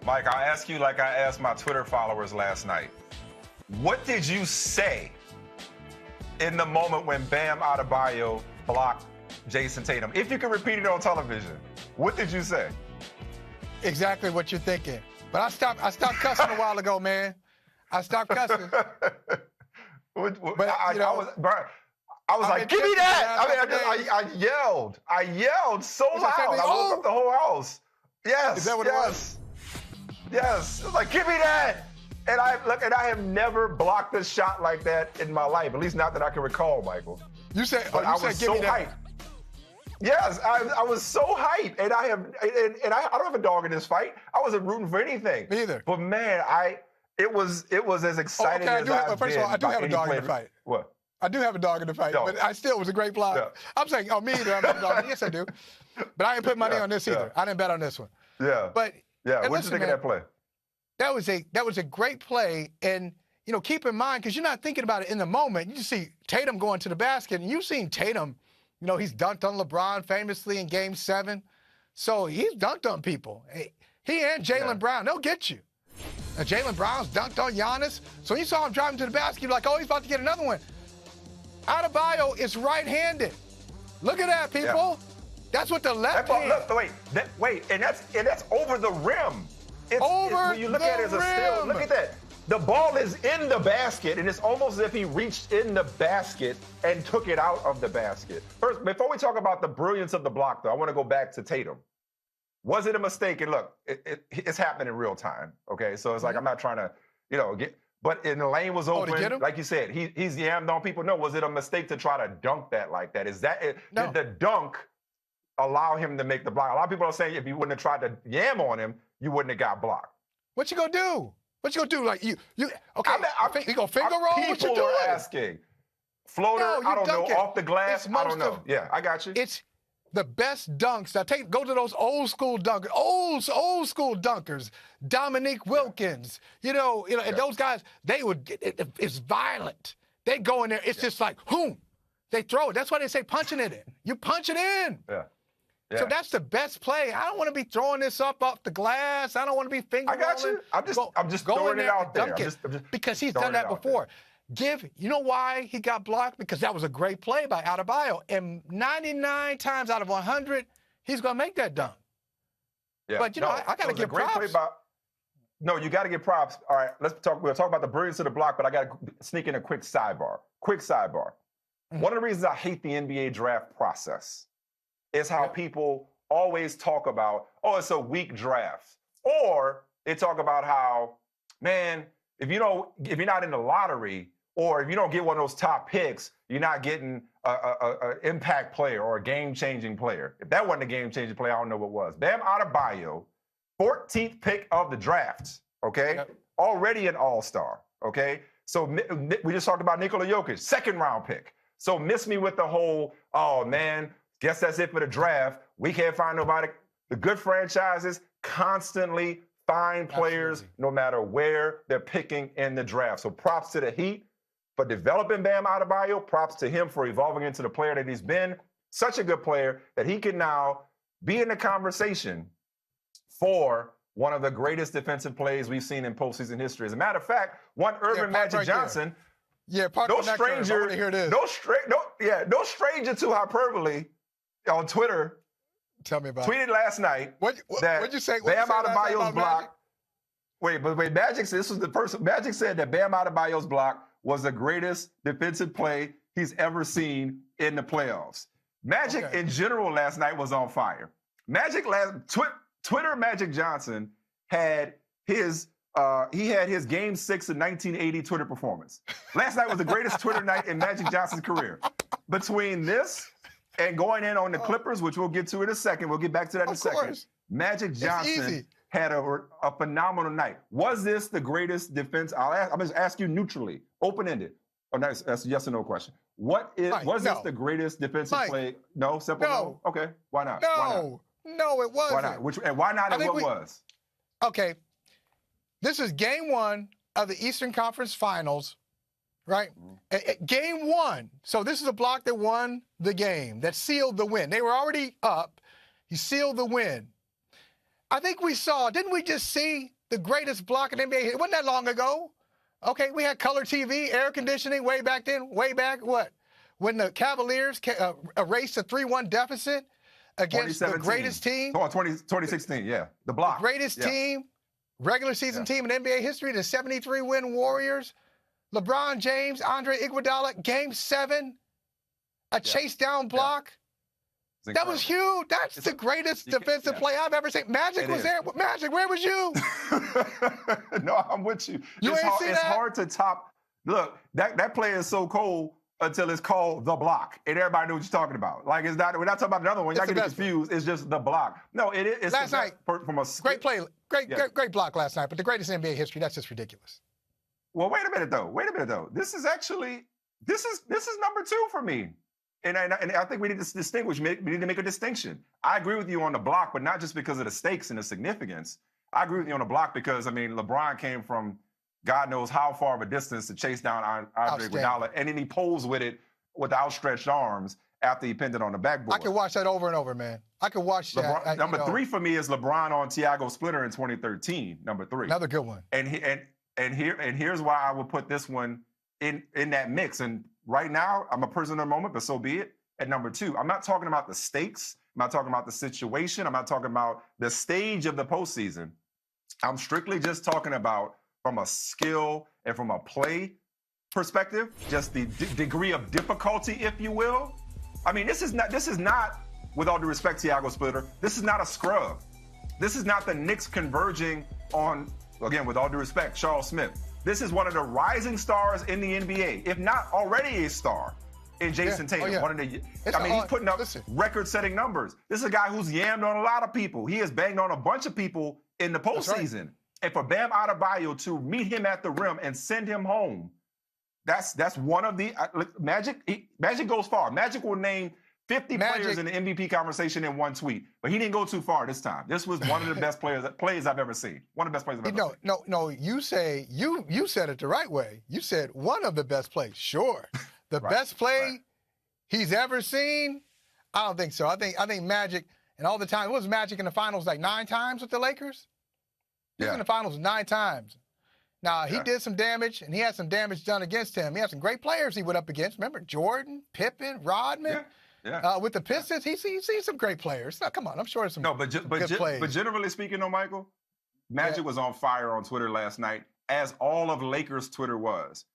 Mike, I'll ask you like I asked my Twitter followers last night. What did you say in the moment when Bam Adebayo blocked Jayson Tatum? If you can repeat it on television, what did you say? Exactly what you're thinking. But I stopped cussing a while ago, man. I stopped cussing. I was like, give me that! I yelled so loud. I woke up the whole house. Yes. Is that what it was? Yes. It was like, give me that! And I have never blocked a shot like that in my life, at least not that I can recall, Michael. You said, I was so hyped. Yes, I was so hyped, and I don't have a dog in this fight. I wasn't rooting for anything. Me either. But man, it was as exciting as I've been. First of all, I do have a dog in the fight. What? I do have a dog in the fight, but I still was a great block. Yeah. I'm saying, me either. I'm a dog. Yes, I do. But I didn't put money on this either. I didn't bet on this one. Yeah. But what did you think of that play? That was a great play, and keep in mind, because you're not thinking about it in the moment. You just see Tatum going to the basket, and you've seen Tatum. He's dunked on LeBron famously in Game 7, so he's dunked on people. He and Jaylen Brown, they'll get you. Jaylen Brown's dunked on Giannis, so you saw him driving to the basket, you're like, oh, he's about to get another one. Adebayo is right-handed. Look at that, people. Yeah. That's what the left hand. Wait, and that's over the rim. When you look at it as a still, look at that. The ball is in the basket, and it's almost as if he reached in the basket and took it out of the basket. First, before we talk about the brilliance of the block, though, I want to go back to Tatum. Was it a mistake? And look, it's happening in real time, okay? So it's like I'm not trying to, get – but in the lane was open. Like you said, he's yammed on people. No, was it a mistake to try to dunk that like that? Did the dunk allow him to make the block? A lot of people are saying if you wouldn't have tried to yam on him, you wouldn't have got blocked. What you gonna do? What you gonna do? Like you okay? You gonna finger roll? What you doing? People are asking. Floater? No, I don't know. Off the glass? I don't know. Yeah, I got you. It's the best dunks. Now go to those old school dunkers, old school dunkers. Dominique Wilkins. And those guys. It's violent. They go in there. It's just like whoom. They throw it. That's why they say punching it in. You punch it in. Yeah. So that's the best play. I don't want to be throwing this up off the glass. I don't want to be finger rolling. I got you. I'm just throwing it out there. Because he's done that before. You know why he got blocked? Because that was a great play by Adebayo. And 99 times out of 100, he's going to make that dunk. Yeah. But, I got to give props. No, you got to give props. All right, we'll talk about the brilliance of the block, but I got to sneak in a quick sidebar. Mm-hmm. One of the reasons I hate the NBA draft process is how people always talk about, it's a weak draft. Or they talk about how, man, if you're not in the lottery, or if you don't get one of those top picks, you're not getting an impact player or a game-changing player. If that wasn't a game-changing player, I don't know what was. Bam Adebayo, 14th pick of the draft, okay? Yep. Already an all-star, okay? So we just talked about Nikola Jokic, second-round pick. So miss me with the whole, oh, man, guess that's it for the draft. We can't find nobody. The good franchises constantly find players no matter where they're picking in the draft. So props to the Heat for developing Bam Adebayo. Props to him for evolving into the player that he's been. Such a good player that he can now be in the conversation for one of the greatest defensive plays we've seen in postseason history. As a matter of fact, one Irvin Magic Johnson. Yeah, no stranger to hyperbole on Twitter. Tell me about tweeted last night. What'd you say? Bam Adebayo's block. Wait, Magic said this was the person. Magic said that Bam Adebayo's block was the greatest defensive play he's ever seen in the playoffs. Magic in general last night was on fire. Twitter Magic Johnson had his Game 6 of 1980 Twitter performance. Last night was the greatest Twitter night in Magic Johnson's career. Between this and going in on the Clippers, which we'll get to in a second. We'll get back to that in a second. Magic Johnson had a phenomenal night. Was this the greatest defense? I'm just ask you neutrally, open-ended. Oh, that's a yes or no question. Was this the greatest defensive play? No, simple no. Okay, why not? No, it wasn't. Why not? And why not? And what was? Okay, this is Game 1 of the Eastern Conference Finals. Right? Game 1. So this is a block that won the game, that sealed the win. They were already up. He sealed the win. I think we saw, didn't we just see the greatest block in NBA? It wasn't that long ago. Okay, we had color TV, air conditioning way back then, way back what? When the Cavaliers erased a 3-1 deficit against the greatest team. Oh, 2016, yeah. The block. The greatest team, regular season team in NBA history, the 73-win Warriors. LeBron James, Andre Iguodala, Game 7, a chase down block. That was huge. That's the greatest defensive play I've ever seen. Magic was there. Magic, where was you? No, I'm with you. It's hard to top. Look, that play is so cold until it's called the block, and everybody knows what you're talking about. Like, it's not. We're not talking about another one. Y'all get confused. It's just the block. No, it's last night from a great play, great block last night. But the greatest in NBA history. That's just ridiculous. Well, wait a minute though. This is number 2 for me. And I think we need to distinguish. We need to make a distinction. I agree with you on the block, but not just because of the stakes and the significance. I agree with you on the block because, I mean, LeBron came from God knows how far of a distance to chase down Andre Iguodala, and then he posed with it with outstretched arms after he pinned it on the backboard. I could watch that over and over, man. I could watch that. Number 3 for me is LeBron on Thiago Splitter in 2013. Number 3. Another good one. And here's why I would put this one in that mix. And right now, I'm a prisoner of the moment, but so be it. At number 2, I'm not talking about the stakes. I'm not talking about the situation. I'm not talking about the stage of the postseason. I'm strictly just talking about from a skill and from a play perspective, just the degree of difficulty, if you will. I mean, this is not, with all due respect, Thiago Splitter, this is not a scrub. This is not the Knicks converging on, again, with all due respect, Charles Smith. This is one of the rising stars in the NBA, if not already a star, in Jayson Tatum. He's putting up record-setting numbers. This is a guy who's yammed on a lot of people. He has banged on a bunch of people in the postseason. And for Bam Adebayo to meet him at the rim and send him home, that's one of the Magic goes far. Magic will name 50 players in the MVP conversation in one tweet, but he didn't go too far this time. This was one of the best plays I've ever seen. One of the best plays I've ever seen. No. You said it the right way. You said one of the best plays. Sure, the best play he's ever seen. I don't think so. I think Magic, and all the time, what was Magic in the finals like 9 times with the Lakers? He was in the finals 9 times. Now, he did some damage, and he had some damage done against him. He had some great players he went up against. Remember, Jordan, Pippen, Rodman. With the Pistons, he's seen some great players. Now, come on, I'm sure there's some good plays. But generally speaking, though, Michael, Magic was on fire on Twitter last night, as all of Lakers' Twitter was.